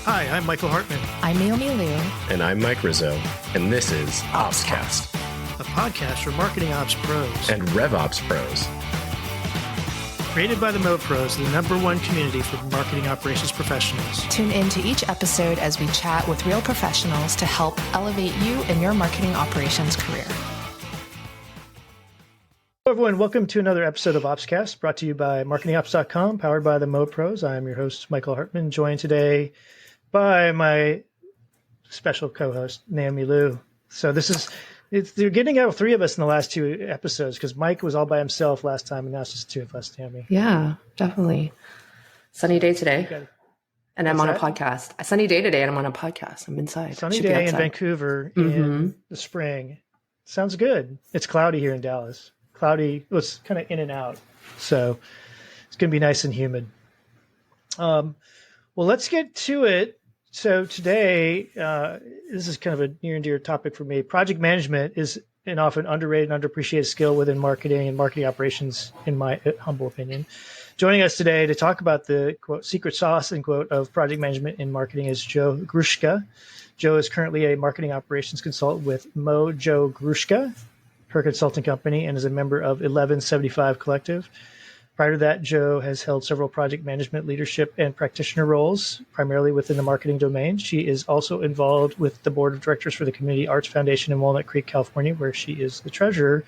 Hi, I'm Michael Hartman. I'm Naomi Liu. And I'm Mike Rizzo. And this is OpsCast, a podcast for marketing ops pros and RevOps pros. Created by the Mo Pros, the #1 community for marketing operations professionals. Tune in to each episode as we chat with real professionals to help elevate you in your marketing operations career. Hello, everyone. Welcome to another episode of OpsCast, brought to you by marketingops.com, powered by the Mo Pros. I'm your host, Michael Hartman, joined today by my special co-host, Naomi Liu. So they're getting out of three of us in the last two episodes because Mike was all by himself last time, and now it's just two of us, Naomi. Yeah, definitely. Sunny day today. And I'm on a podcast. A sunny day today, and I'm on a podcast. I'm inside. Sunny day in Vancouver in the spring. Sounds good. It's cloudy here in Dallas. Cloudy, it's kind of in and out. So it's going to be nice and humid. Well, let's get to it. So today, this is kind of a near and dear topic for me. Project management is an often underrated and underappreciated skill within marketing and marketing operations, in my humble opinion. Joining us today to talk about the, quote, secret sauce, end quote, of project management in marketing is Joe Gruszka. Joe is currently a marketing operations consultant with Gruszka, her consulting company, and is a member of 1175 Collective. Prior to that, Joe has held several project management, leadership, and practitioner roles, primarily within the marketing domain. She is also involved with the board of directors for the Community Arts Foundation in Walnut Creek, California, where she is the treasurer.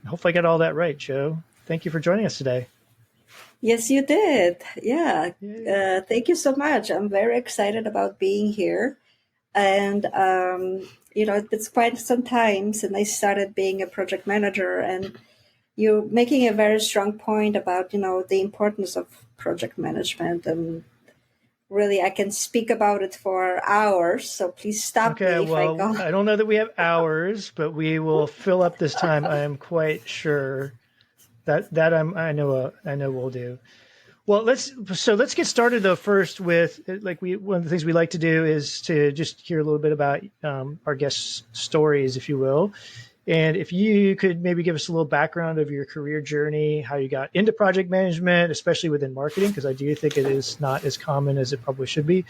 Hopefully I got all that right, Joe. Thank you for joining us today. Yes, you did. Yeah. Thank you so much. I'm very excited about being here. And, it's quite some time since I started being a project manager, and you're making a very strong point about, the importance of project management. And really, I can speak about it for hours. So please stop me if I go. I don't know that we have hours, but we will fill up this time. I am quite sure that I know we'll do. Well, let's get started though first with one of the things we like to do is to just hear a little bit about our guests' stories, if you will. And if you could maybe give us a little background of your career journey, how you got into project management, especially within marketing, because I do think it is not as common as it probably should be.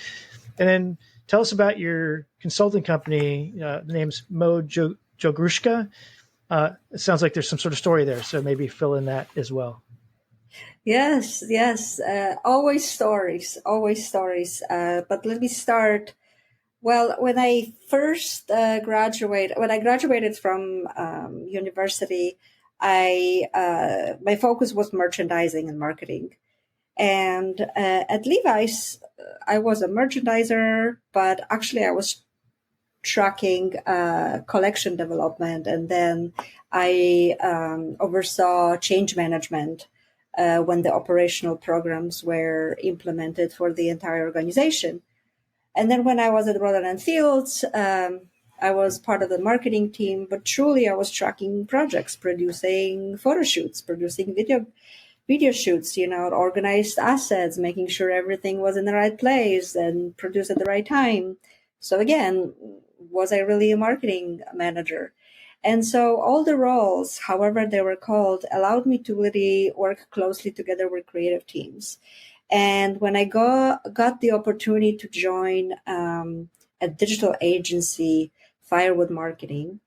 And then tell us about your consulting company. The name's Joe Gruszka. It sounds like there's some sort of story there, so maybe fill in that as well. Yes. Always stories. But let me start. Well, when I first graduated from university, my focus was merchandising and marketing. And at Levi's, I was a merchandiser, but actually I was tracking collection development. And then I oversaw change management when the operational programs were implemented for the entire organization. And then when I was at Rodan & Fields, I was part of the marketing team, but truly I was tracking projects, producing photo shoots, producing video shoots, organized assets, making sure everything was in the right place and produced at the right time. So again, was I really a marketing manager? And so all the roles, however they were called, allowed me to really work closely together with creative teams. And when I got the opportunity to join a digital agency, Firewood Marketing,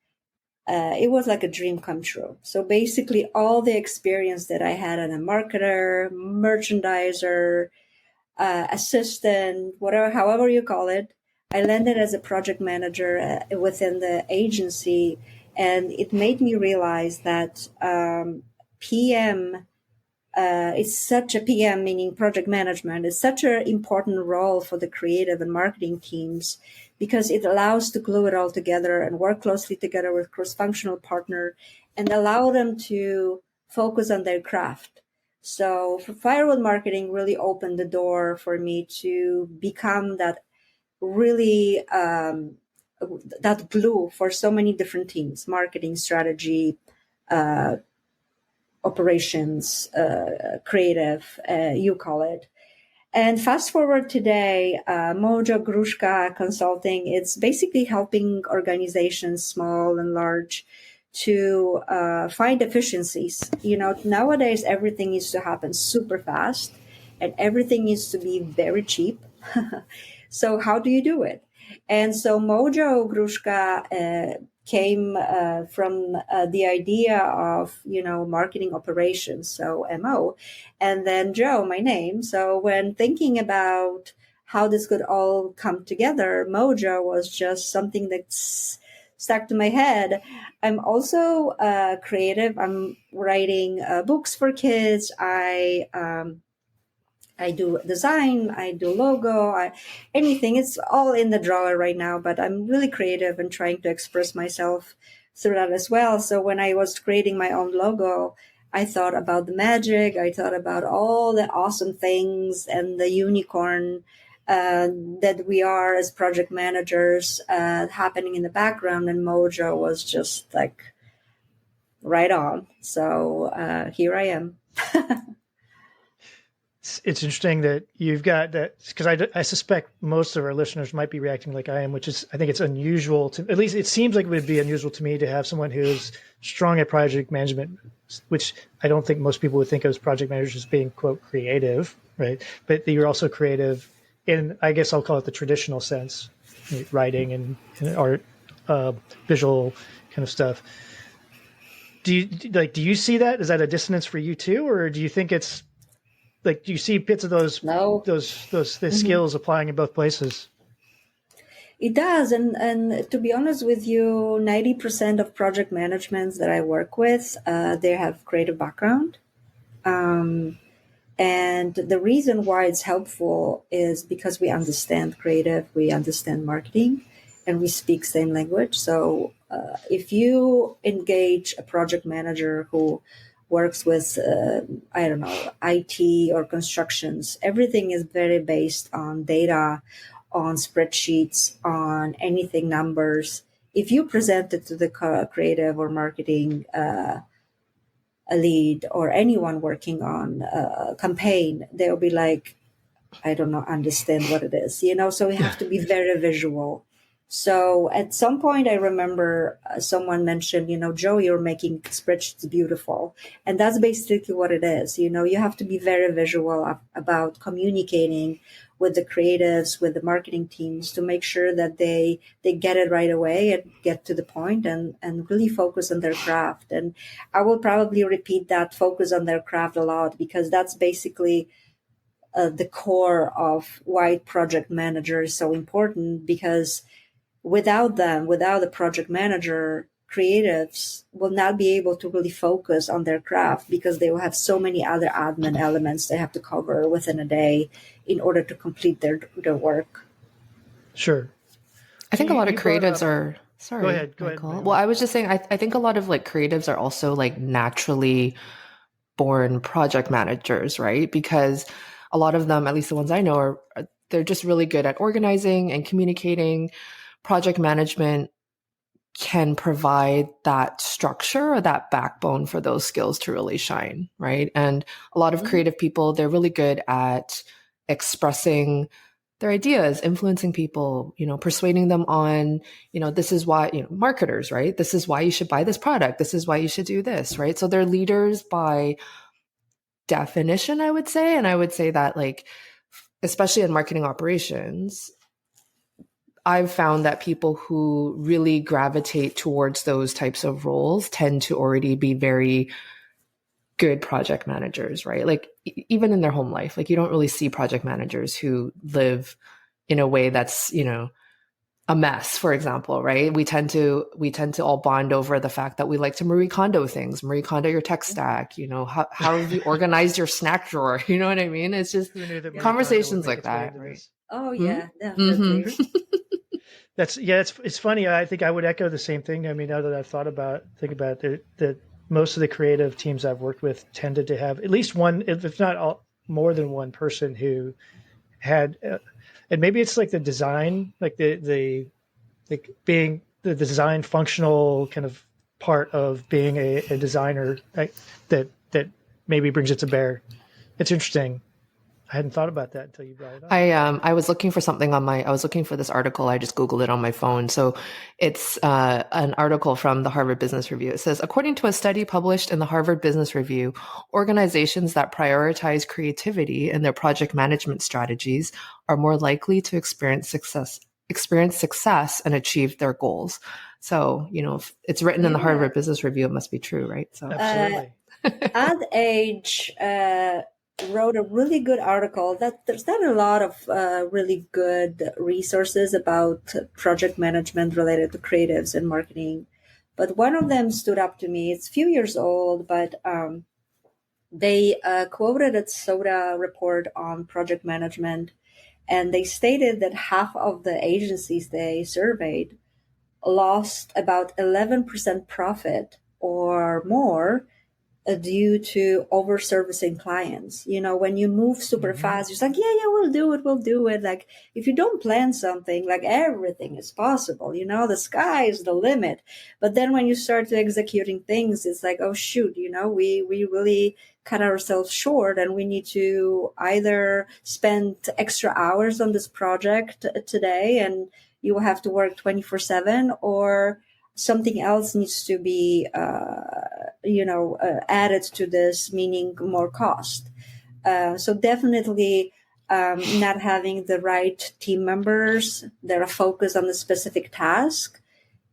it was like a dream come true. So basically all the experience that I had as a marketer, merchandiser, assistant, however you call it, I landed as a project manager within the agency. And it made me realize that PM meaning project management, is such an important role for the creative and marketing teams because it allows to glue it all together and work closely together with cross-functional partner and allow them to focus on their craft. So Firewood Marketing really opened the door for me to become that really that glue for so many different teams, marketing, strategy, operations, creative, you call it. And fast forward today, Gruszka Consulting, it's basically helping organizations, small and large, to find efficiencies. Nowadays, everything needs to happen super fast and everything needs to be very cheap. So how do you do it? And so Mojo Gruszka came from the idea of, marketing operations, so MO, and then Joe, my name. So when thinking about how this could all come together, Mojo was just something that's stuck to my head. I'm also creative. I'm writing books for kids. I do design, I do logo, anything. It's all in the drawer right now, but I'm really creative and trying to express myself through that as well. So when I was creating my own logo, I thought about the magic. I thought about all the awesome things and the unicorn that we are as project managers happening in the background. And Mojo was just like right on. So here I am. It's interesting that you've got that, because I suspect most of our listeners might be reacting like I am, which is, I think it's unusual to, at least it seems like it would be unusual to me to have someone who is strong at project management, which I don't think most people would think of as project managers as being, quote, creative, right? But you're also creative in, I guess I'll call it the traditional sense, writing and art, visual kind of stuff. Do you see that? Is that a dissonance for you too? Or do you think it's, like, do you see bits of those skills applying in both places? It does, and to be honest with you, 90% of project managements that I work with, they have creative background, and the reason why it's helpful is because we understand creative, we understand marketing, and we speak same language. So if you engage a project manager who works with, IT or constructions, everything is very based on data, on spreadsheets, on anything numbers. If you present it to the creative or marketing a lead or anyone working on a campaign, they'll be like, I don't know, understand what it is, so we have to be very visual. So at some point, I remember someone mentioned, Joe, you're making spreadsheets beautiful. And that's basically what it is. You have to be very visual about communicating with the creatives, with the marketing teams to make sure that they get it right away and get to the point and really focus on their craft. And I will probably repeat that, focus on their craft a lot, because that's basically the core of why project manager is so important, because without them, without the project manager, creatives will not be able to really focus on their craft because they will have so many other admin elements they have to cover within a day in order to complete their work. Sure. I think a lot of creatives are, sorry. Go ahead. Michael. Well, I was just saying, I think a lot of like creatives are also like naturally born project managers, right? Because a lot of them, at least the ones I know, they're just really good at organizing and communicating. Project management can provide that structure or that backbone for those skills to really shine, right? And a lot of creative people, they're really good at expressing their ideas, influencing people, persuading them on, this is why, marketers, right? This is why you should buy this product. This is why you should do this, right? So they're leaders by definition, I would say. And I would say that, like, especially in marketing operations, I've found that people who really gravitate towards those types of roles tend to already be very good project managers, right? Like even in their home life, like you don't really see project managers who live in a way that's, a mess, for example, right? We tend to all bond over the fact that we like to Marie Kondo things, Marie Kondo your tech stack, how have you organized your snack drawer? You know what I mean? It's just conversations like that, right? Oh yeah, definitely. Mm-hmm. It's funny. I think I would echo the same thing. I mean, now that I've think about it, that most of the creative teams I've worked with tended to have at least one, if not more than one person who had, and maybe it's like the design, like the being the design functional kind of part of being a designer that maybe brings it to bear. It's interesting. I hadn't thought about that until you brought it up. I was looking for something I was looking for this article. I just Googled it on my phone. So it's an article from the Harvard Business Review. It says, according to a study published in the Harvard Business Review, organizations that prioritize creativity in their project management strategies are more likely to experience success and achieve their goals. So, if it's written in the Harvard Business Review, it must be true, right? So absolutely. Ad Age wrote a really good article that there's not a lot of really good resources about project management related to creatives and marketing. But one of them stood up to me. It's a few years old, but they quoted a SOTA report on project management. And they stated that half of the agencies they surveyed lost about 11% profit or more due to over-servicing clients. When you move super fast, you're like, yeah, we'll do it. Like, if you don't plan something, like, everything is possible, the sky is the limit. But then when you start executing things, it's like, oh, shoot, we really cut ourselves short, and we need to either spend extra hours on this project today, and you will have to work 24/7, or something else needs to be, added to this, meaning more cost. So definitely not having the right team members that are focused on the specific task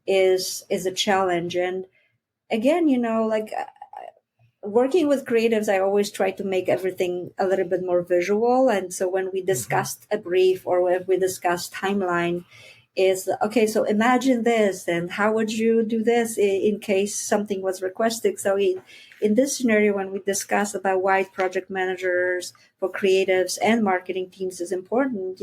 is a challenge. And again, working with creatives, I always try to make everything a little bit more visual. And so when we discussed a brief or when we discussed timeline, is okay, so imagine this, and how would you do this in case something was requested? So in this scenario, when we discuss about why project managers for creatives and marketing teams is important,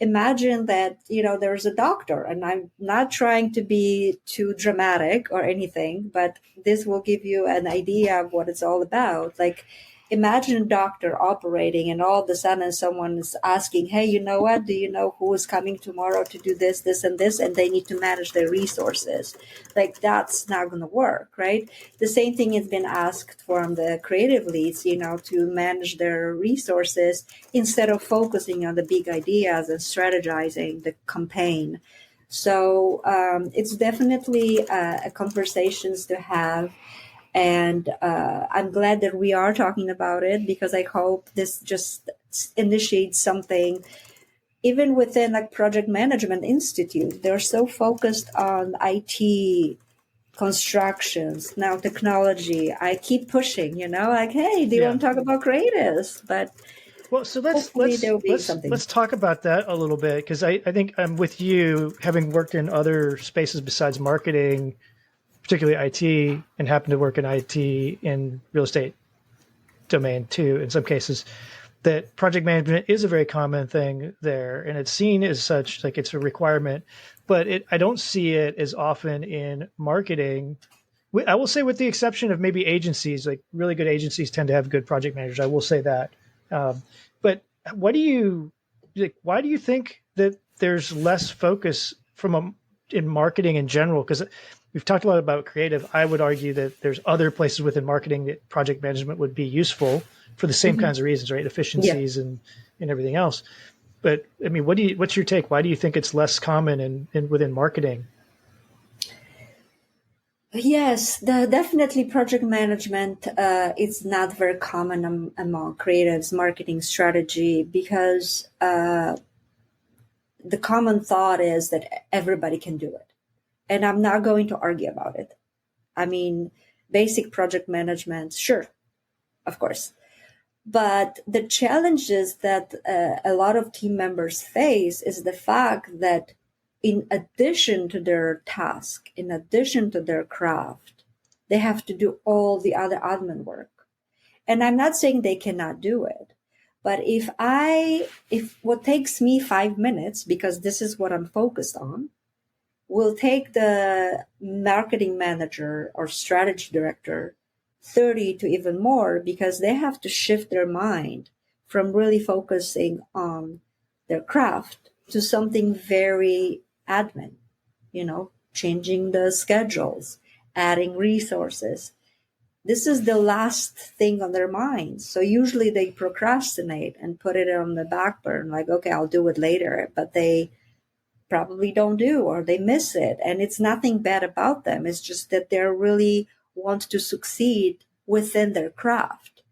imagine that, there's a doctor, and I'm not trying to be too dramatic or anything, but this will give you an idea of what it's all about. Like, imagine a doctor operating, and all of a sudden someone is asking, hey, you know what? Do you know who is coming tomorrow to do this, this, and this? And they need to manage their resources. Like, that's not going to work, right? The same thing has been asked from the creative leads, to manage their resources instead of focusing on the big ideas and strategizing the campaign. So it's definitely a conversations to have. And I'm glad that we are talking about it, because I hope this just initiates something, even within like Project Management Institute. They're so focused on IT, constructions, now technology. I keep pushing, like, hey, do you want to talk about creatives? But well, so let's talk about that a little bit, because I think I'm with you, having worked in other spaces besides marketing, particularly IT, and happen to work in IT in real estate domain too, in some cases, that project management is a very common thing there, and it's seen as such, like it's a requirement, but I don't see it as often in marketing. I will say, with the exception of maybe agencies, like really good agencies tend to have good project managers. I will say that. But why do you think that there's less focus in marketing in general? Because we've talked a lot about creative. I would argue that there's other places within marketing that project management would be useful for the same kinds of reasons, right? Efficiencies and everything else. But I mean, what's your take? Why do you think it's less common within marketing? Yes, definitely project management is not very common among creatives marketing strategy, because the common thought is that everybody can do it. And I'm not going to argue about it. I mean, basic project management, sure, of course. But the challenges that a lot of team members face is the fact that in addition to their task, in addition to their craft, they have to do all the other admin work. And I'm not saying they cannot do it. But if what takes me 5 minutes, because this is what I'm focused on, will take the marketing manager or strategy director 30 to even more, because they have to shift their mind from really focusing on their craft to something very admin, changing the schedules, adding resources. this is the last thing on their minds. So usually they procrastinate and put it on the back burner, like, okay, I'll do it later, but they probably don't do, or they miss it. And it's nothing bad about them. It's just that they really want to succeed within their craft.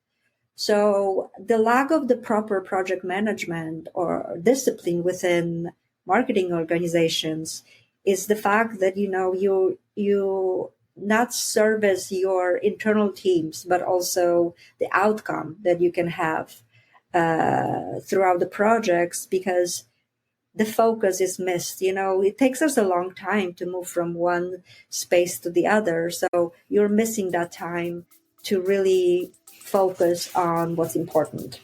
So the lack of the proper project management or discipline within marketing organizations is the fact that, you not service your internal teams, but also the outcome that you can have throughout the projects, because the focus is missed. It takes us a long time to move from one space to the other. So you're missing that time to really focus on what's important.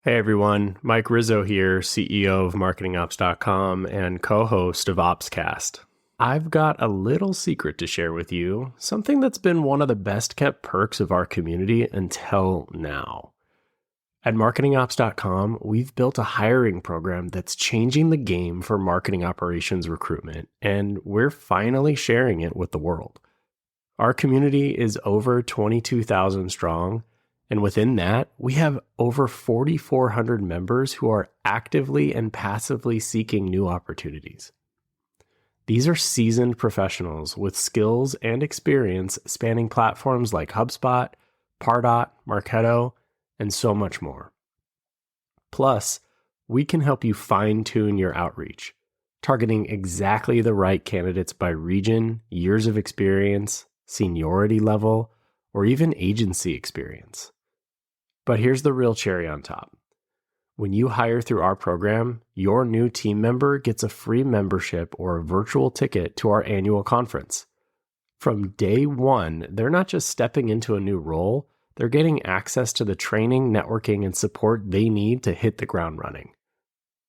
Hey everyone, Mike Rizzo here, CEO of MarketingOps.com and co-host of OpsCast. I've got a little secret to share with you, something that's been one of the best kept perks of our community until now. At MarketingOps.com, we've built a hiring program that's changing the game for marketing operations recruitment, and we're finally sharing it with the world. Our community is over 22,000 strong, and within that, we have over 4,400 members who are actively and passively seeking new opportunities. These are seasoned professionals with skills and experience spanning platforms like HubSpot, Pardot, Marketo, and so much more. Plus, we can help you fine-tune your outreach, targeting exactly the right candidates by region, years of experience, seniority level, or even agency experience. But here's the real cherry on top. When you hire through our program, your new team member gets a free membership or a virtual ticket to our annual conference. From day one, they're not just stepping into a new role, they're getting access to the training, networking, and support they need to hit the ground running.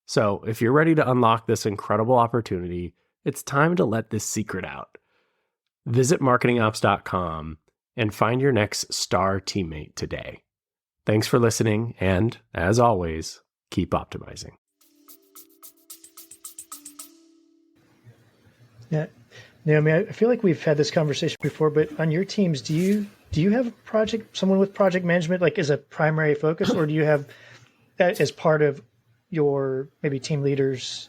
So if you're ready to unlock this incredible opportunity, it's time to let this secret out. Visit marketingops.com and find your next star teammate today. Thanks for listening, and as always, keep optimizing. Yeah, Naomi, I feel like we've had this conversation before, but on your teams, do you have someone with project management like as a primary focus, or do you have that as part of your maybe team leaders'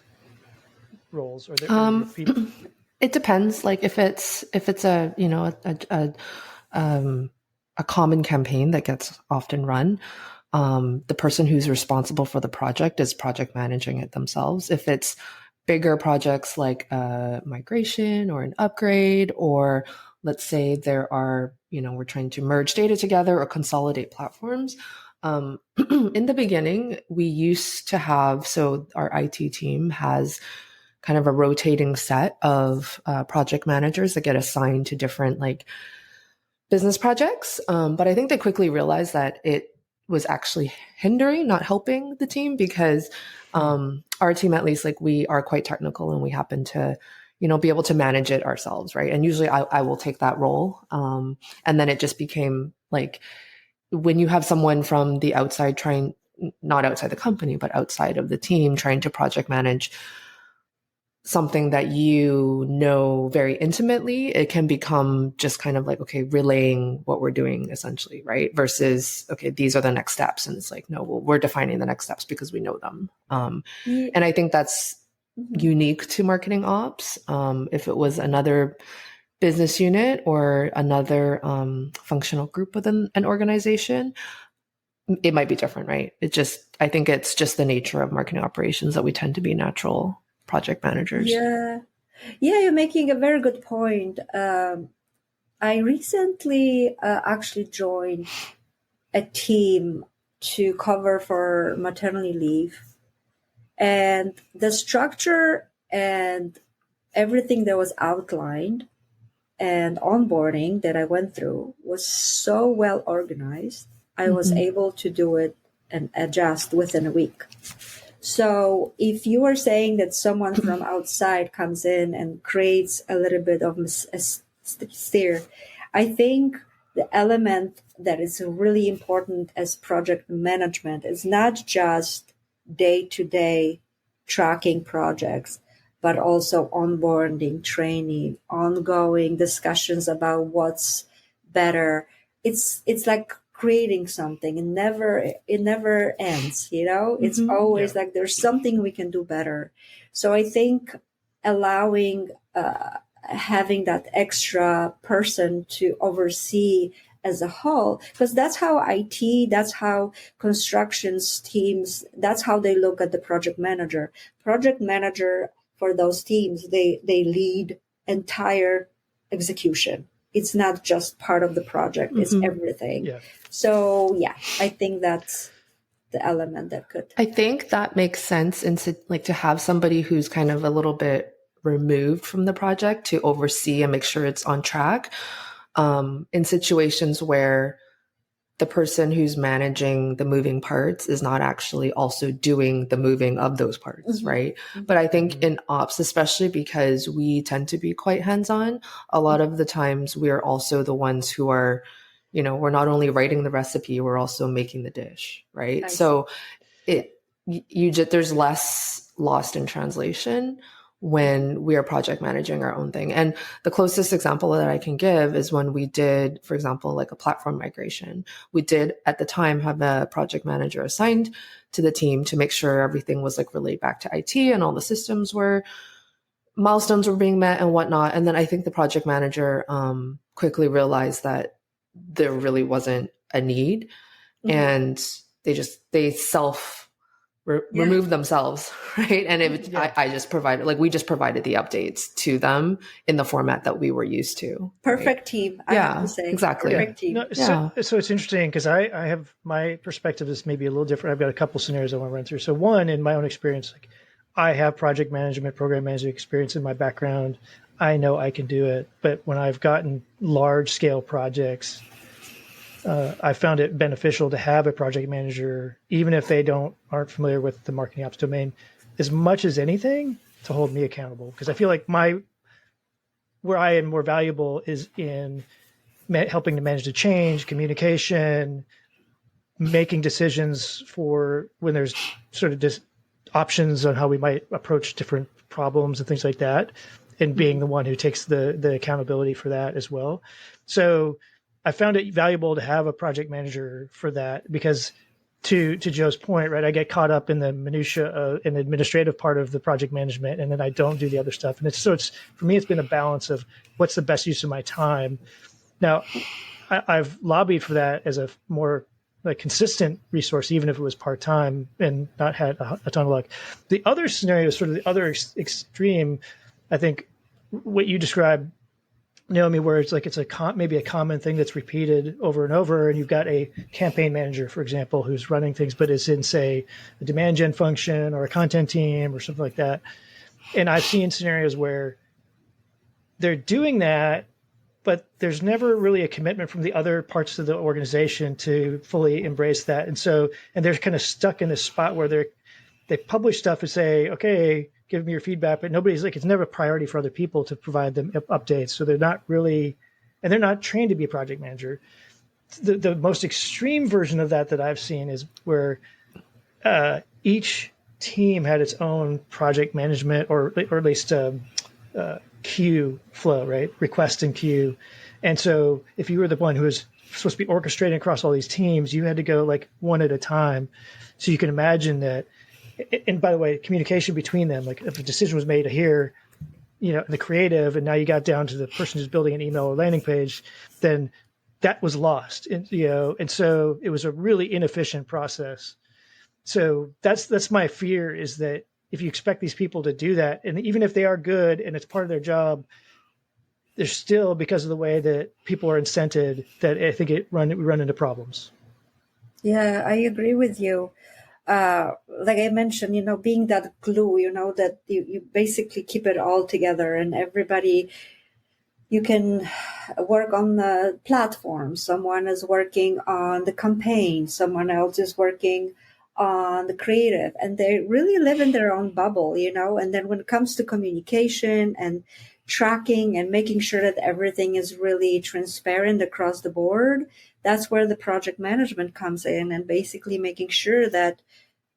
roles, or people? It depends. Like if it's a common campaign that gets often run, the person who's responsible for the project is project managing it themselves. If it's bigger projects like a migration or an upgrade, or let's say there are, we're trying to merge data together or consolidate platforms. In the beginning, we used to have, so our IT team has kind of a rotating set of project managers that get assigned to different business projects. But I think they quickly realized that it was actually hindering, not helping the team, because our team, at least, we are quite technical and we happen to, be able to manage it ourselves, right? And usually I will take that role. And then it just became when you have someone from the outside not outside the company, but outside of the team trying to project manage something that very intimately, it can become just kind of relaying what we're doing essentially, right? Versus, okay, these are the next steps. And it's no, well, we're defining the next steps because we know them. And I think that's unique to marketing ops. If it was another business unit or another functional group within an organization, it might be different, right? I think it's just the nature of marketing operations that we tend to be natural project managers. Yeah, you're making a very good point. I recently actually joined a team to cover for maternity leave, and the structure and everything that was outlined and onboarding that I went through was so well organized. I was able to do it and adjust within a week. So if you are saying that someone from outside comes in and creates a little bit of a steer, I think the element that is really important as project management is not just day-to-day tracking projects, but also onboarding, training, ongoing discussions about what's better. It's like creating something. It never ends, It's always like there's something we can do better. So I think allowing having that extra person to oversee as a whole, because that's how IT, that's how constructions teams, that's how they look at the project manager. Project manager for those teams, they lead entire execution. It's not just part of the project, it's everything. Yeah. So yeah, I think that's the element that could. I think that makes sense to have somebody who's kind of a little bit removed from the project to oversee and make sure it's on track. In situations where the person who's managing the moving parts is not actually also doing the moving of those parts, right? But I think in ops, especially because we tend to be quite hands-on, a lot of the times we're also the ones who are, we're not only writing the recipe, we're also making the dish, right? So there's less lost in translation when we are project managing our own thing. And the closest example that I can give is when we did, for example, like a platform migration. We did at the time have a project manager assigned to the team to make sure everything was like relayed back to IT and all the milestones were being met and whatnot. And then I think the project manager quickly realized that there really wasn't a need, and they remove themselves, right? And I just provided, we just provided the updates to them in the format that we were used to. Perfect team, I have to say. Exactly. Perfect team. So it's interesting because I have, my perspective is maybe a little different. I've got a couple scenarios I want to run through. So one, in my own experience, I have project management, program management experience in my background. I know I can do it. But when I've gotten large scale projects, I found it beneficial to have a project manager, even if they aren't familiar with the marketing ops domain, as much as anything, to hold me accountable. Because I feel like where I am more valuable is in helping to manage the change, communication, making decisions for when there's sort of just options on how we might approach different problems and things like that, and being the one who takes the accountability for that as well. So I found it valuable to have a project manager for that, because to Joe's point, right, I get caught up in the minutia in the administrative part of the project management, and then I don't do the other stuff. And it's for me, it's been a balance of what's the best use of my time. Now, I've lobbied for that as a more consistent resource, even if it was part-time, and not had a ton of luck. The other scenario is sort of the other extreme. I think what you described, Naomi, where it's maybe a common thing that's repeated over and over, and you've got a campaign manager, for example, who's running things, but is in, say, a demand gen function or a content team or something like that. And I've seen scenarios where they're doing that, but there's never really a commitment from the other parts of the organization to fully embrace that. And they're kind of stuck in this spot where they publish stuff and say, okay, give me your feedback, but nobody's it's never a priority for other people to provide them updates. So they're not really, and they're not trained to be a project manager. The most extreme version of that I've seen is where each team had its own project management, or at least queue flow, right? Request and queue. And so if you were the one who was supposed to be orchestrating across all these teams, you had to go one at a time. So you can imagine that. And by the way, communication between them, if a decision was made here, the creative, and now you got down to the person who's building an email or landing page, then that was lost. And so it was a really inefficient process. So that's my fear, is that if you expect these people to do that, and even if they are good and it's part of their job, there's still, because of the way that people are incented, that I think we run into problems. Yeah, I agree with you. Like I mentioned, being that glue, that you basically keep it all together, and everybody, you can work on the platform. Someone is working on the campaign. Someone else is working on the creative, and they really live in their own bubble, and then when it comes to communication and tracking and making sure that everything is really transparent across the board, that's where the project management comes in, and basically making sure that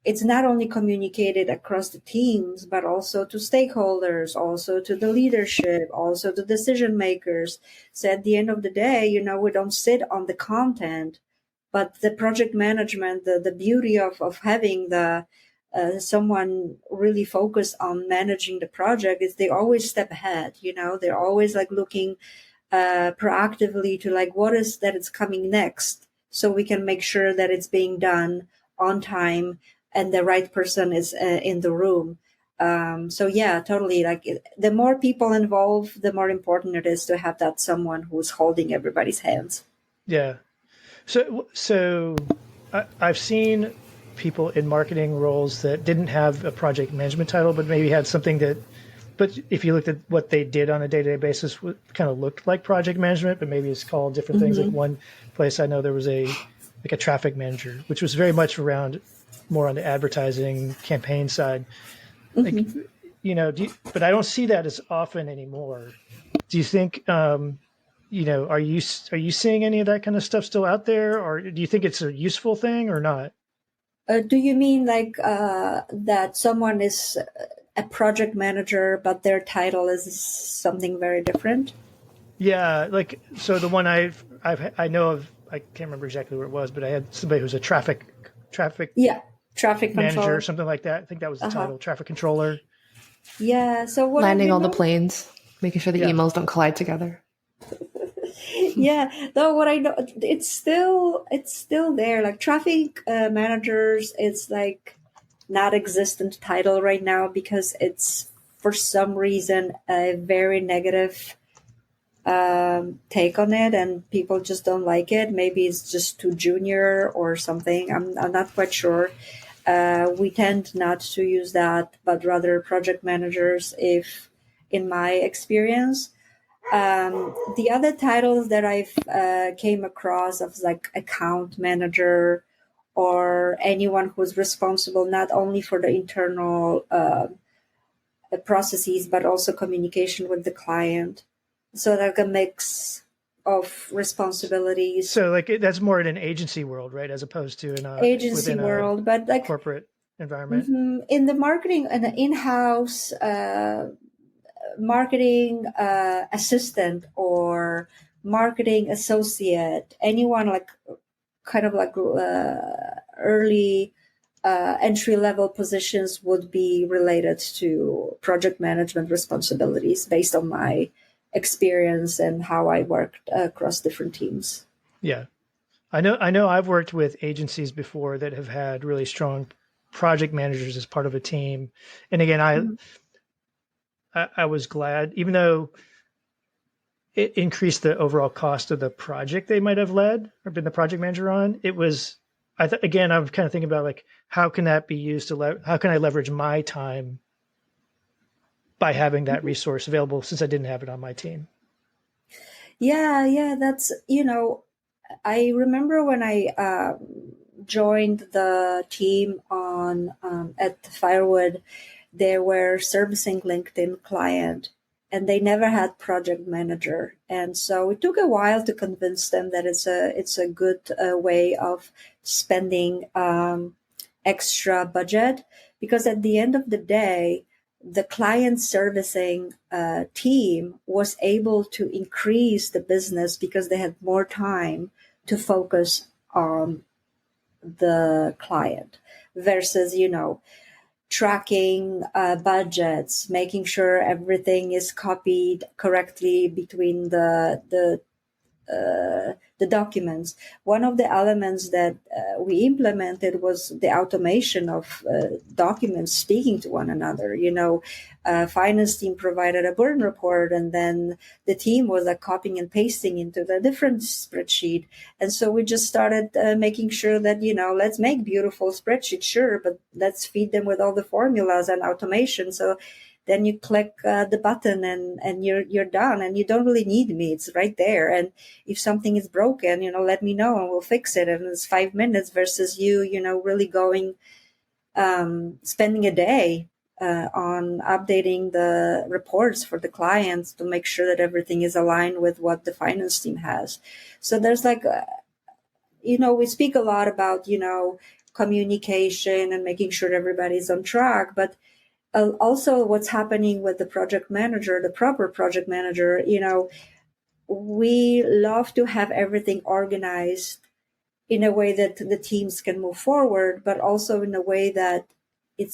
it's not only communicated across the teams, but also to stakeholders, also to the leadership, also to decision makers. So at the end of the day, we don't sit on the content, but the project management, the beauty of having the someone really focused on managing the project is they always step ahead. They're always like looking proactively to like what is that it's coming next, so we can make sure that it's being done on time and the right person is in the room. So yeah, totally. Like the more people involved, the more important it is to have that someone who's holding everybody's hands. Yeah. So I've seen people in marketing roles that didn't have a project management title, but maybe had something that, but if you looked at what they did on a day-to-day basis, kind of looked like project management, but maybe it's called different things. Like one place I know there was a traffic manager, which was very much around more on the advertising campaign side. Like, but I don't see that as often anymore. Do you think, are you seeing any of that kind of stuff still out there, or do you think it's a useful thing or not? Do you mean like that someone is a project manager, but their title is something very different? Yeah, like so the one I know of, I can't remember exactly where it was, but I had somebody who's a traffic traffic manager control or something like that. I think that was the title, traffic controller. Yeah. So what landing all the planes, making sure the emails don't collide together. Yeah. Though what I know, it's still there. Like traffic managers, it's like not existent title right now because it's for some reason a very negative take on it, and people just don't like it. Maybe it's just too junior or something. I'm not quite sure. We tend not to use that, but rather project managers, if in my experience. The other titles that I've came across of like account manager or anyone who's responsible not only for the internal processes, but also communication with the client. So like a mix of responsibilities. So like that's more in an agency world, right? As opposed to in a agency world, but like corporate environment. In the marketing and the in-house marketing assistant or marketing associate, anyone like kind of like early entry-level positions would be related to project management responsibilities based on my experience and how I worked across different teams. Yeah. I know I've worked with agencies before that have had really strong project managers as part of a team. And again, I was glad, even though it increased the overall cost of the project they might have led or been the project manager on. It was, again, I'm kind of thinking about like, how can that be used to, how can I leverage my time by having that resource available since I didn't have it on my team? Yeah, that's, I remember when I joined the team on at Firewood, they were servicing LinkedIn client and they never had project manager. And so it took a while to convince them that it's a good way of spending extra budget, because at the end of the day, the client servicing team was able to increase the business because they had more time to focus on the client versus, tracking budgets, making sure everything is copied correctly between the documents. One of the elements that we implemented was the automation of documents speaking to one another. Finance team provided a burn report, and then the team was copying and pasting into the different spreadsheet. And so we just started making sure that, let's make beautiful spreadsheets, sure, but let's feed them with all the formulas and automation. So then you click the button and you're done, and you don't really need me. It's right there. And if something is broken, let me know and we'll fix it. And it's 5 minutes versus you really going, spending a day on updating the reports for the clients to make sure that everything is aligned with what the finance team has. So there's like, we speak a lot about, communication and making sure everybody's on track. But also what's happening with the project manager, the proper project manager, we love to have everything organized in a way that the teams can move forward, but also in a way that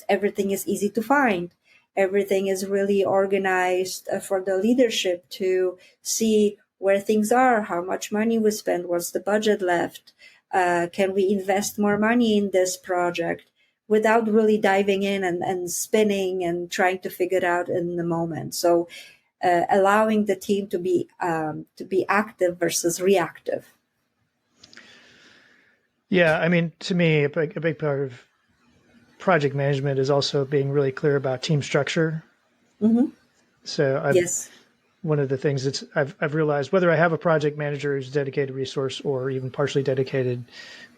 everything is easy to find. Everything is really organized for the leadership to see where things are, how much money we spend, what's the budget left, can we invest more money in this project, without really diving in and spinning and trying to figure it out in the moment. So allowing the team to be active versus reactive. Yeah, I mean, to me, a big part of project management is also being really clear about team structure. Mm-hmm. So yes. One of the things that I've realized, whether I have a project manager who's a dedicated resource or even partially dedicated,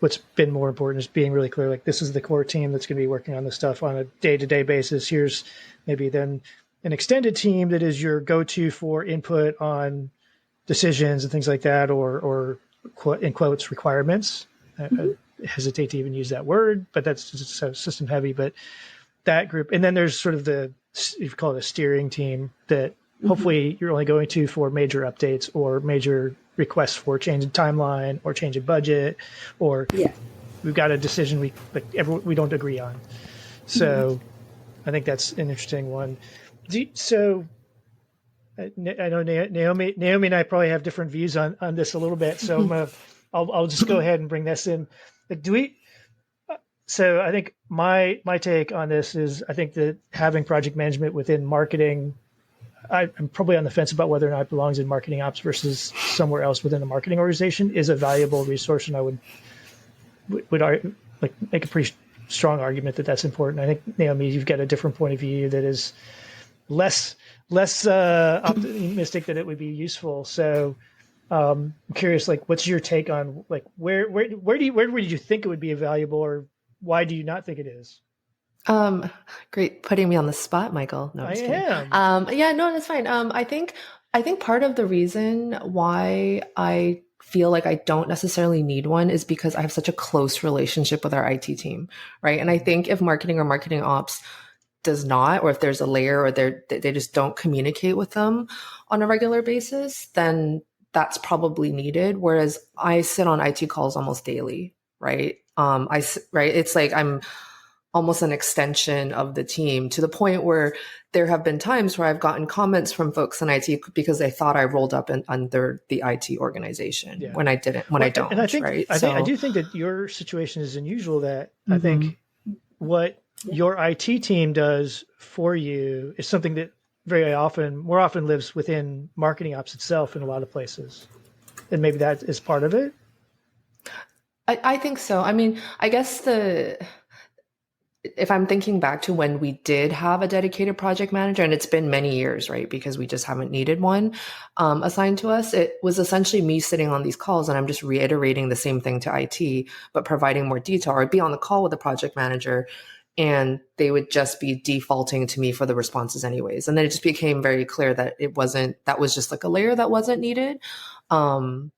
what's been more important is being really clear, like, this is the core team that's going to be working on this stuff on a day-to-day basis. Here's maybe then an extended team that is your go-to for input on decisions and things like that, or in quotes, requirements. I hesitate to even use that word, but that's just so system heavy. But that group, and then there's sort of you call it a steering team that hopefully you're only going to for major updates or major requests for change in timeline or change in budget, or we've got a decision we don't agree on. So I think that's an interesting one. So I know Naomi and I probably have different views on this a little bit. So I'll just go ahead and bring this in. Like, so I think my take on this is, I think that having project management within marketing, I'm probably on the fence about whether or not it belongs in marketing ops versus somewhere else within the marketing organization, is a valuable resource. And I would make a pretty strong argument that that's important. I think, Naomi, you've got a different point of view that is less optimistic that it would be useful. So I'm curious, like, what's your take on, like, where would you think it would be valuable, or why do you not think it is? Great putting me on the spot, Michael. No, I'm just kidding. Yeah, no, that's fine. I think part of the reason why I feel like I don't necessarily need one is because I have such a close relationship with our IT team, right? And I think if marketing or marketing ops does not, or if there's a layer or they just don't communicate with them on a regular basis, then that's probably needed. Whereas I sit on IT calls almost daily, right? It's like I'm almost an extension of the team, to the point where there have been times where I've gotten comments from folks in IT because they thought I rolled up under the IT organization when I didn't, I don't. And I think, right? I do think that your situation is unusual, that I think what your IT team does for you is something that more often lives within marketing ops itself in a lot of places. And maybe that is part of it. I think so. I mean, I guess if I'm thinking back to when we did have a dedicated project manager, and it's been many years, right? Because we just haven't needed one assigned to us. It was essentially me sitting on these calls and I'm just reiterating the same thing to IT, but providing more detail. Or I'd be on the call with the project manager and they would just be defaulting to me for the responses anyways. And then it just became very clear that that was just like a layer that wasn't needed. And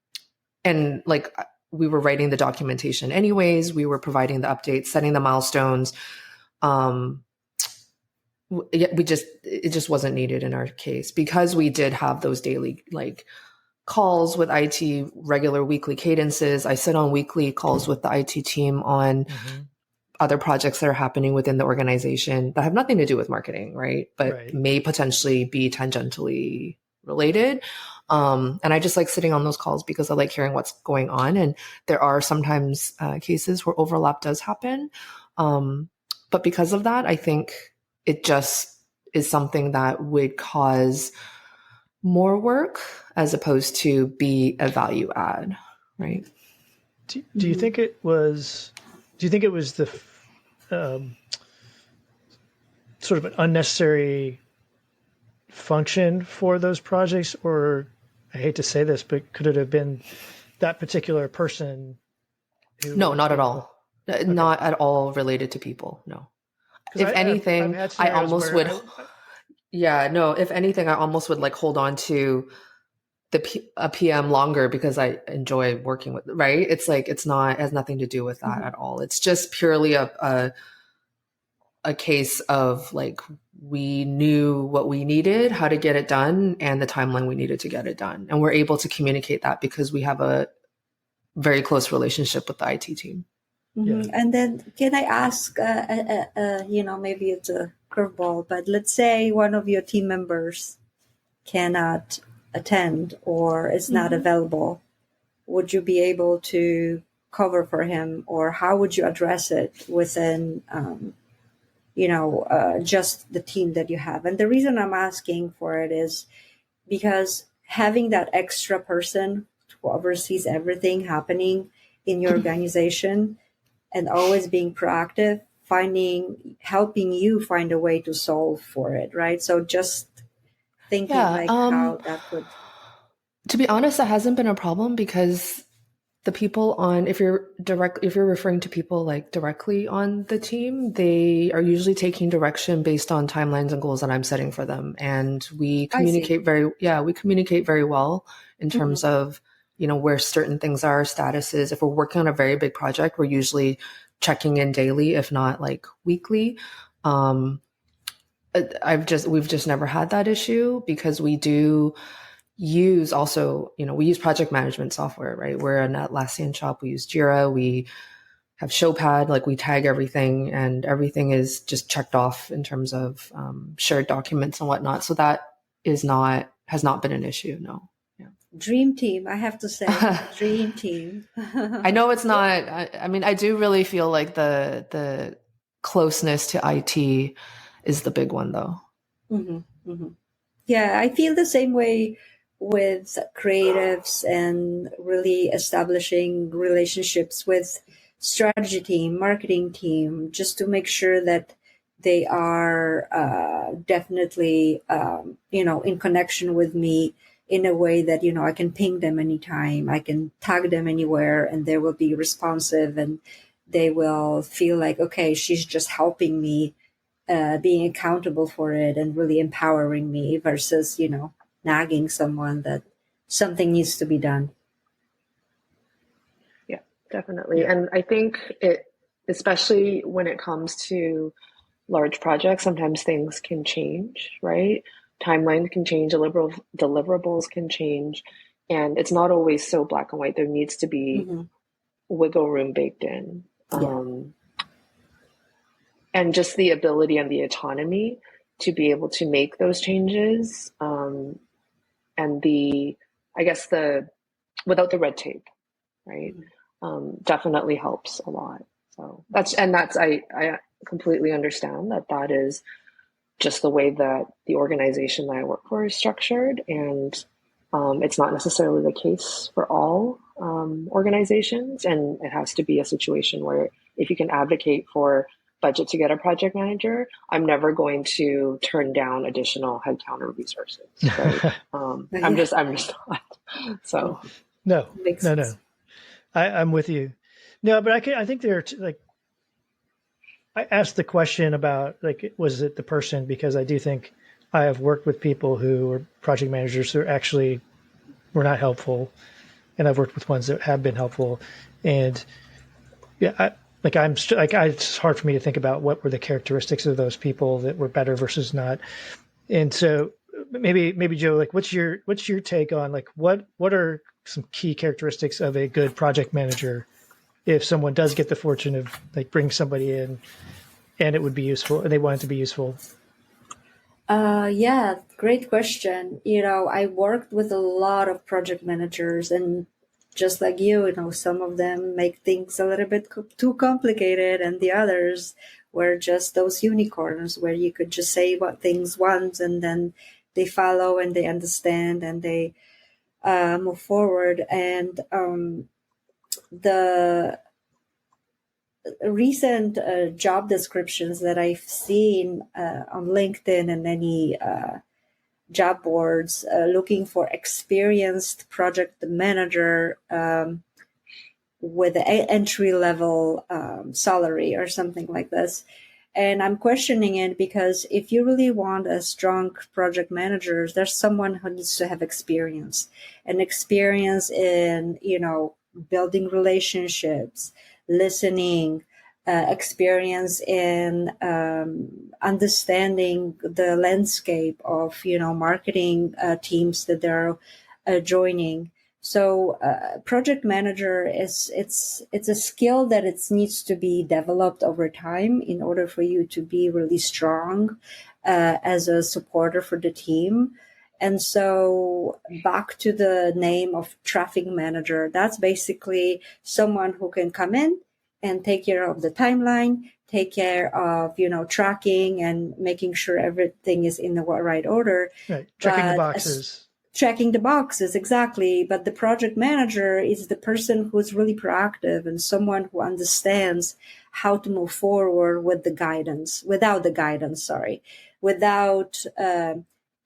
like, we were writing the documentation anyways. We were providing the updates, setting the milestones. It just wasn't needed in our case, because we did have those daily like calls with IT, regular weekly cadences. I sit on weekly calls with the IT team on other projects that are happening within the organization that have nothing to do with marketing, right? But may potentially be tangentially related. And I just like sitting on those calls because I like hearing what's going on. And there are sometimes cases where overlap does happen. But because of that, I think it just is something that would cause more work as opposed to be a value add, right? Do you think it was the sort of an unnecessary function for those projects, or, I hate to say this, but could it have been that particular person? No, not at all. Okay. Not at all related to people. No. If anything, I almost would. If anything, I almost would like hold on to a PM longer because I enjoy working with, right? It's like, it has nothing to do with that at all. It's just purely a case of like, we knew what we needed, how to get it done, and the timeline we needed to get it done. And we're able to communicate that because we have a very close relationship with the IT team. Yeah. And then can I ask, maybe it's a curveball, but let's say one of your team members cannot attend or is not available. Would you be able to cover for him, or how would you address it within, just the team that you have? And the reason I'm asking for it is because having that extra person who oversees everything happening in your organization and always being proactive, helping you find a way to solve for it, right? So just thinking how that would. To be honest, that hasn't been a problem because the people if you're referring to people like directly on the team, they are usually taking direction based on timelines and goals that I'm setting for them. And we communicate very well in terms of, where certain things are, statuses. If we're working on a very big project, we're usually checking in daily, if not like weekly. We've just never had that issue because we do use also, we use project management software, right? We're an Atlassian shop. We use Jira. We have Showpad, like we tag everything and everything is just checked off in terms of shared documents and whatnot. So that has not been an issue. No. Yeah. Dream team, I have to say, dream team. I know it's not, I do really feel like the closeness to IT is the big one though. Yeah, I feel the same way with creatives and really establishing relationships with strategy team, marketing team, just to make sure that they are definitely, in connection with me in a way that, I can ping them anytime, I can tag them anywhere, and they will be responsive and they will feel like, okay, she's just helping me, being accountable for it and really empowering me versus, nagging someone that something needs to be done. Yeah, definitely. And I think especially when it comes to large projects, sometimes things can change, right? Timelines can change, deliverables can change, and it's not always so black and white. There needs to be wiggle room baked in. And just the ability and the autonomy to be able to make those changes, and without the red tape, right? Definitely helps a lot. So I completely understand that is just the way that the organization that I work for is structured, and it's not necessarily the case for all organizations, and it has to be a situation where if you can advocate for budget to get a project manager, I'm never going to turn down additional headcount or resources. Right? I'm just not. So no. I'm with you. No, but I think they're like. I asked the question about like, was it the person? Because I do think I have worked with people who are project managers who actually were not helpful, and I've worked with ones that have been helpful. And yeah, it's hard for me to think about what were the characteristics of those people that were better versus not. And so maybe Joe, like, what's your take on like what are some key characteristics of a good project manager if someone does get the fortune of like bringing somebody in and it would be useful and they want it to be useful? Yeah, great question. I worked with a lot of project managers, and just like some of them make things a little bit too complicated, and the others were just those unicorns where you could just say what things once and then they follow and they understand and they move forward. And the recent job descriptions that I've seen on LinkedIn and many job boards looking for experienced project manager with an entry level salary or something like this. And I'm questioning it because if you really want a strong project manager, there's someone who needs to have experience, and experience in, building relationships, listening, experience in understanding the landscape of, marketing teams that they're joining. So project manager it's a skill that it needs to be developed over time in order for you to be really strong as a supporter for the team. And so back to the name of traffic manager, that's basically someone who can come in and take care of the timeline, take care of, tracking and making sure everything is in the right order. Right. Checking the boxes, exactly. But the project manager is the person who's really proactive and someone who understands how to move forward without the guidance, without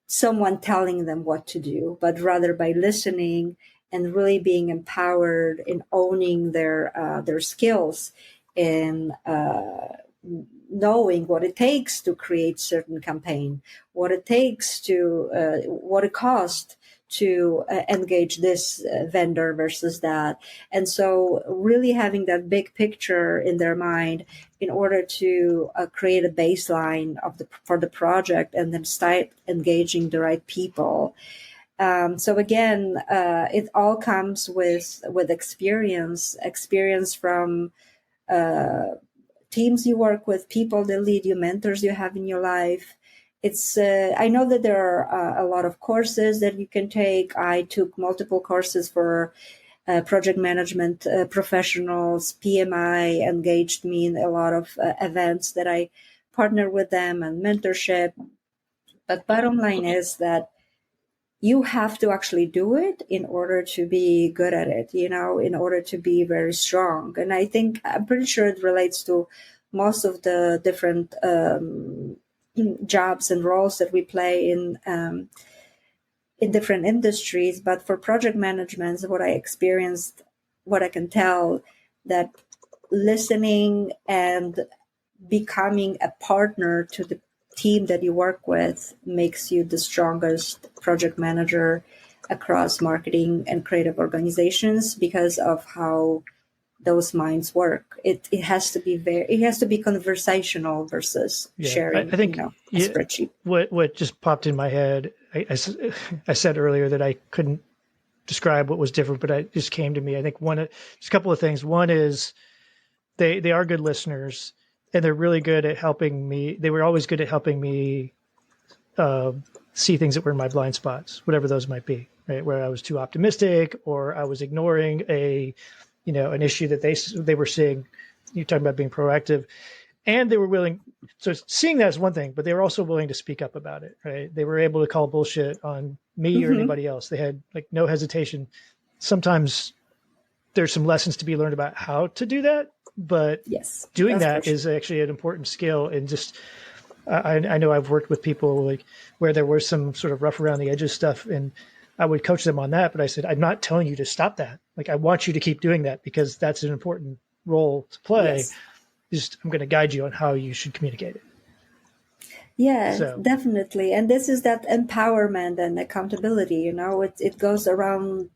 someone telling them what to do, but rather by listening and really being empowered in owning their skills and knowing what it takes to create certain campaign, what it takes to, what it costs to engage this vendor versus that. And so really having that big picture in their mind in order to create a baseline for the project and then start engaging the right people. So again, it all comes with experience from teams you work with, people that lead you, mentors you have in your life. It's I know that there are a lot of courses that you can take. I took multiple courses for project management professionals. PMI engaged me in a lot of events that I partner with them and mentorship. But bottom line is that you have to actually do it in order to be good at it, in order to be very strong. And I'm pretty sure it relates to most of the different jobs and roles that we play in different industries. But for project management, what I experienced, what I can tell, that listening and becoming a partner to the team that you work with makes you the strongest project manager across marketing and creative organizations because of how those minds work. It has to be conversational versus sharing. I think a spreadsheet. What just popped in my head, I said earlier that I couldn't describe what was different, but it just came to me. I think just a couple of things. One is they are good listeners. And they're really good at helping me. They were always good at helping me see things that were in my blind spots, whatever those might be, right? Where I was too optimistic or I was ignoring an issue that they were seeing. You're talking about being proactive. And they were willing. So seeing that is one thing, but they were also willing to speak up about it, right? They were able to call bullshit on me or anybody else. They had no hesitation. Sometimes there's some lessons to be learned about how to do that. But yes, doing that is actually an important skill. And just, I know I've worked with people where there was some sort of rough around the edges stuff, and I would coach them on that. But I said, I'm not telling you to stop that. I want you to keep doing that because that's an important role to play. Yes. Just, I'm going to guide you on how you should communicate it. Yeah, definitely. And this is that empowerment and accountability. It goes around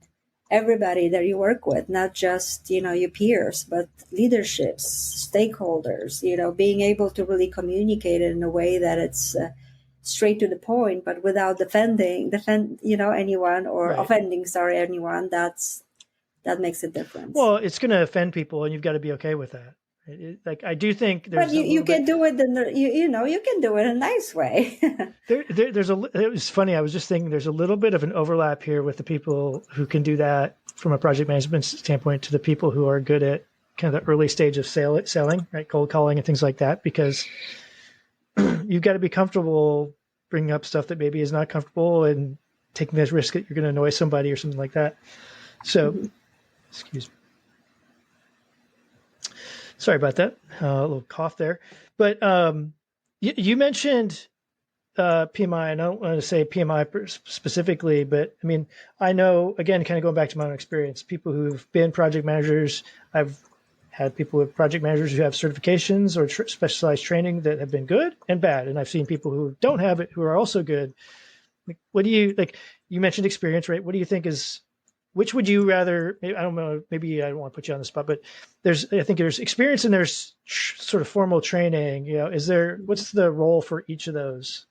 everybody that you work with, not just, your peers, but leaderships, stakeholders, being able to really communicate it in a way that it's straight to the point, but without offending anyone or offending, anyone. That makes a difference. Well, it's going to offend people and you've got to be okay with that. I do think there's. But you can do it you can do it in a nice way. It was funny. I was just thinking there's a little bit of an overlap here with the people who can do that from a project management standpoint to the people who are good at kind of the early stage of selling, right? Cold calling and things like that, because you've got to be comfortable bringing up stuff that maybe is not comfortable and taking this risk that you're going to annoy somebody or something like that. So, excuse me. Sorry about that. A little cough there. But you mentioned PMI. I don't want to say PMI specifically, but I mean, I know, again, kind of going back to my own experience, people who've been project managers, I've had people with project managers who have certifications or specialized training that have been good and bad. And I've seen people who don't have it who are also good. Like, what do you like? You mentioned experience, right? What do you think is, which would you rather? I don't know. Maybe I don't want to put you on the spot, but I think there's experience and there's sort of formal training. What's the role for each of those?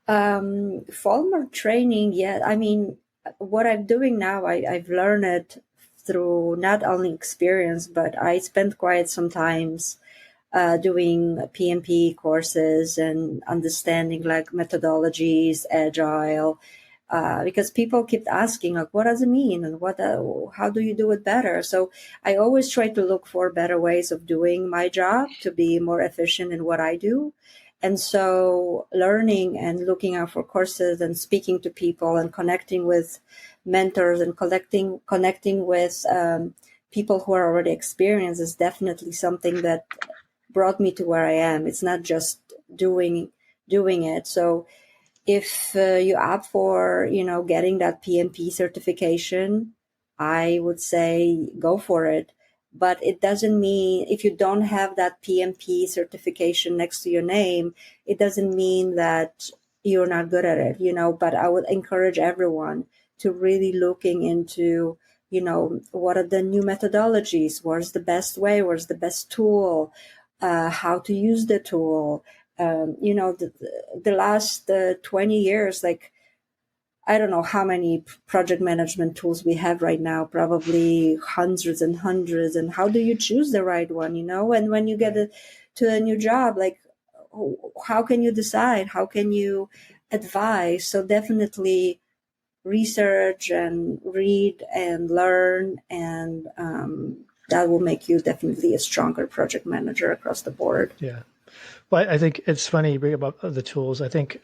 Formal training, yeah. I mean, what I'm doing now, I've learned it through not only experience, but I spent quite some times doing PMP courses and understanding like methodologies, agile, because people keep asking like, what does it mean and how do you do it better? So I always try to look for better ways of doing my job to be more efficient in what I do. And so learning and looking out for courses and speaking to people and connecting with mentors and connecting with people who are already experienced is definitely something that brought me to where I am. It's not just doing it. So if you opt for, getting that PMP certification, I would say go for it. But it doesn't mean if you don't have that PMP certification next to your name, it doesn't mean that you're not good at it, but I would encourage everyone to really looking into, what are the new methodologies? Where's the best way? Where's the best tool? How to use the tool? The last 20 years, like, I don't know how many project management tools we have right now, probably hundreds and hundreds. And how do you choose the right one, And when you get to a new job, like, how can you decide? How can you advise? So definitely research and read and learn, and that will make you definitely a stronger project manager across the board. Yeah. Well, I think it's funny you bring up the tools. I think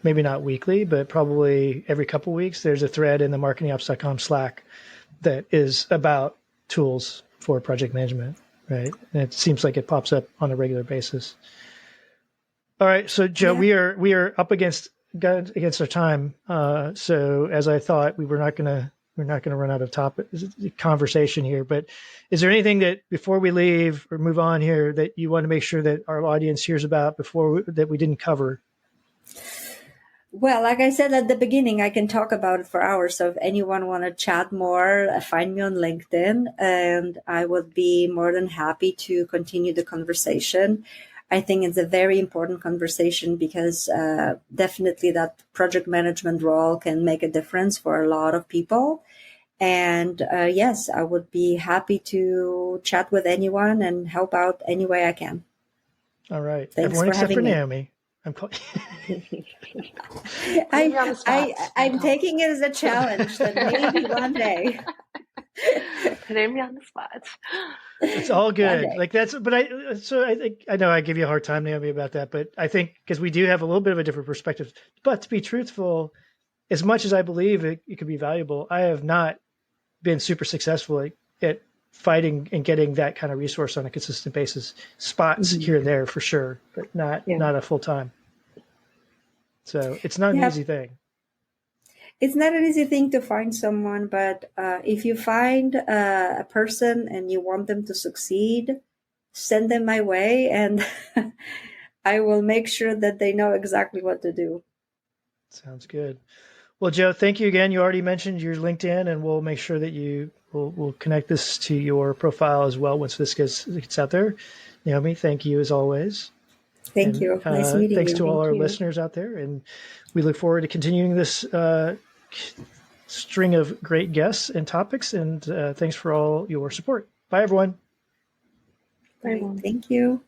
maybe not weekly, but probably every couple of weeks, there's a thread in the marketingops.com Slack that is about tools for project management, right? And it seems like it pops up on a regular basis. All right, so Joe, yeah. we are up against our time. So as I thought, we're not going to run out of conversation here. But is there anything that before we leave or move on here that you want to make sure that our audience hears about that we didn't cover? Well, like I said at the beginning, I can talk about it for hours. So if anyone want to chat more, find me on LinkedIn, and I would be more than happy to continue the conversation. I think it's a very important conversation because definitely that project management role can make a difference for a lot of people. And yes, I would be happy to chat with anyone and help out any way I can. All right. Thanks Everyone for except for having me. Naomi. I'm taking it as a challenge that maybe one day. Putting me on the spot. It's all good. Like I think I know I give you a hard time, Naomi, about that, but I think because we do have a little bit of a different perspective. But to be truthful, as much as I believe it could be valuable, I have not been super successful at fighting and getting that kind of resource on a consistent basis. Spots here and there for sure, but not a full time. So it's not an easy thing. It's not an easy thing to find someone, but if you find a person and you want them to succeed, send them my way, and I will make sure that they know exactly what to do. Sounds good. Well, Joe, thank you again. You already mentioned your LinkedIn, and we'll make sure that we'll connect this to your profile as well once this gets out there. Naomi, thank you as always. Thank you. Nice meeting you. Thanks to all our listeners out there, and we look forward to continuing this string of great guests and topics. And thanks for all your support. Bye, everyone. Bye. Thank you.